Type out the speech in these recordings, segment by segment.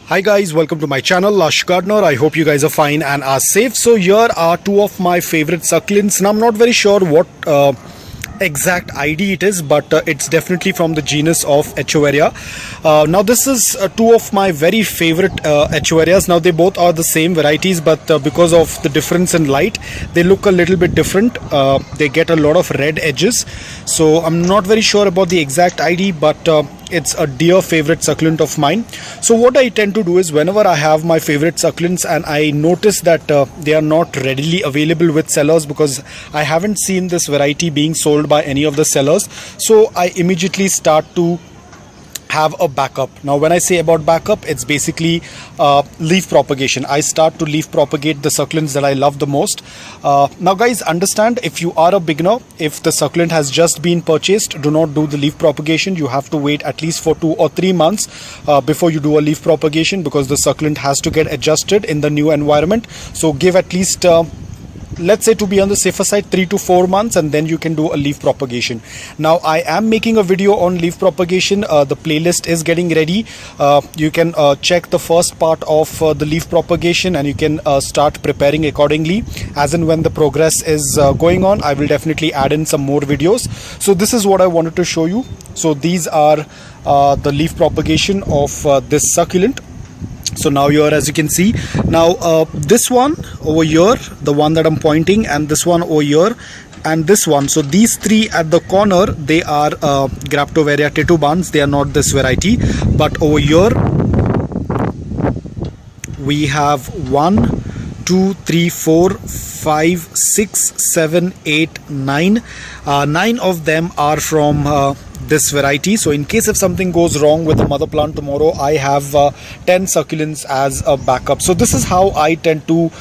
Hi guys, welcome to my channel Lush Gardener. I hope you guys are fine and are safe. So here are two of my favorite succulents. Now I'm not very sure what exact ID it is, but it's definitely from the genus of Echeveria. Now this is two of my very favorite Echeverias. Now they both are the same varieties, but because of the difference in light, they look a little bit different. They get a lot of red edges, so I'm not very sure about the exact ID, but it's a dear favorite succulent of mine. So what I tend to do is, whenever I have my favorite succulents and I notice that they are not readily available with sellers, because I haven't seen this variety being sold by any of the sellers, so I immediately start to have a backup. Now when I say about backup, it's basically leaf propagation. I start to leaf propagate the succulents that I love the most. Now guys, understand, if you are a beginner, if the succulent has just been purchased, do not do the leaf propagation. You have to wait at least for 2 or 3 months before you do a leaf propagation, because the succulent has to get adjusted in the new environment. So give at least let's say, to be on the safer side, 3 to 4 months, and then you can do a leaf propagation. Now I am making a video on leaf propagation. The playlist is getting ready. You can check the first part of the leaf propagation, and you can start preparing accordingly. As and when the progress is going on, I will definitely add in some more videos. So this is what I wanted to show you. So these are the leaf propagation of this succulent. So now here, as you can see, now this one over here, the one that I'm pointing, and this one over here, and this one, so these three at the corner, they are Graptoveria titubans. They are not this variety. But over here we have 1, 2, 3, 4, 5, 6, 7, 8, 9. 9 of them are from this variety. So in case if something goes wrong with the mother plant tomorrow, I have 10 succulents as a backup. So this is how I tend to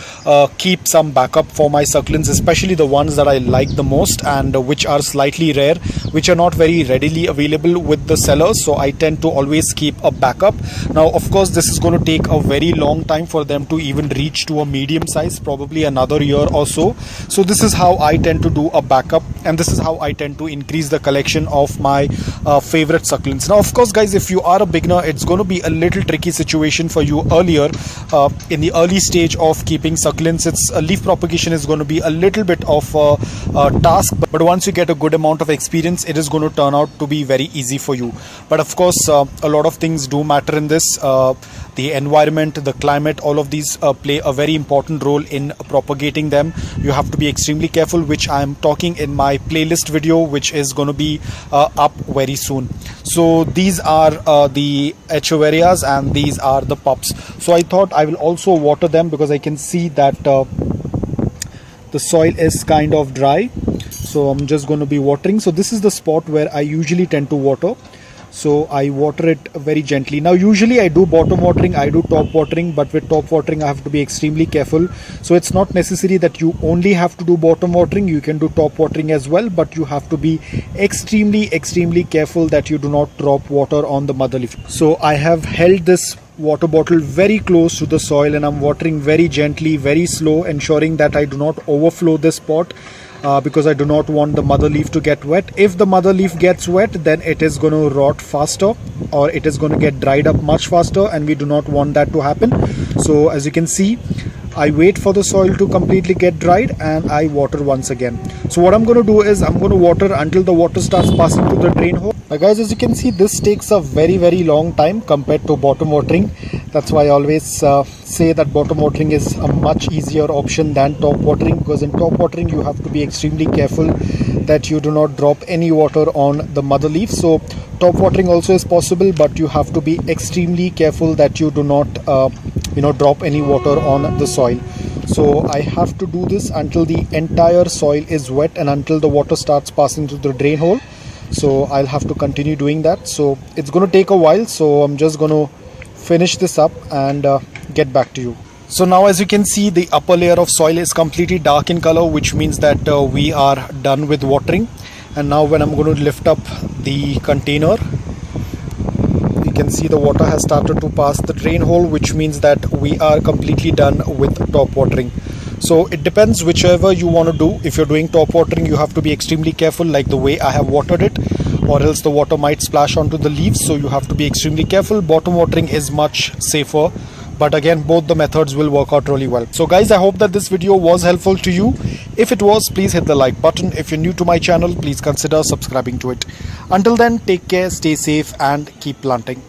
keep some backup for my succulents, especially the ones that I like the most and which are slightly rare, which are not very readily available with the sellers. So I tend to always keep a backup. Now of course this is going to take a very long time for them to even reach to a medium size, probably another year or so. So this is how I tend to do a backup, and this is how I tend to increase the collection of my favorite succulents. Now of course guys, if you are a beginner, it's going to be a little tricky situation for you earlier in the early stage of keeping succulents. It's leaf propagation is going to be a little bit of a task, but once you get a good amount of experience, it is going to turn out to be very easy for you. But of course a lot of things do matter in this. The environment, the climate, all of these play a very important role in propagating them. You have to be extremely careful, which I am talking in my playlist video, which is going to be up very soon. So these are the Echeverias, and these are the pups. So I thought I will also water them, because I can see that the soil is kind of dry. So I'm just going to be watering. So this is the spot where I usually tend to water. So I water it very gently. Now usually I do bottom watering, I do top watering, but with top watering I have to be extremely careful. So it's not necessary that you only have to do bottom watering. You can do top watering as well, but you have to be extremely careful that you do not drop water on the mother leaf. So I have held this water bottle very close to the soil, and I'm watering very gently, very slow, ensuring that I do not overflow this pot. Because I do not want the mother leaf to get wet. If the mother leaf gets wet, then it is going to rot faster, or it is going to get dried up much faster, and we do not want that to happen. So as you can see, I wait for the soil to completely get dried, and I water once again. So what I'm going to do is, I'm going to water until the water starts passing through the drain hole. Now guys, as you can see, this takes a very long time compared to bottom watering. That's why I always say that bottom watering is a much easier option than top watering, because in top watering you have to be extremely careful that you do not drop any water on the mother leaf. So top watering also is possible, but you have to be extremely careful that you do not drop any water on the soil. So I have to do this until the entire soil is wet and until the water starts passing through the drain hole. So I'll have to continue doing that. So it's going to take a while, so I'm just going to finish this up and get back to you. So now as you can see, the upper layer of soil is completely dark in color, which means that we are done with watering. And now when I'm going to lift up the container, you can see the water has started to pass the drain hole, which means that we are completely done with top watering. So it depends whichever you want to do. If you're doing top watering, you have to be extremely careful, like the way I have watered it. or else the water might splash onto the leaves, so you have to be extremely careful. Bottom watering is much safer, but again, both the methods will work out really well. So guys, I hope that this video was helpful to you. If it was, please hit the like button. If you're new to my channel, please consider subscribing to it. Until then, take care, stay safe, and keep planting.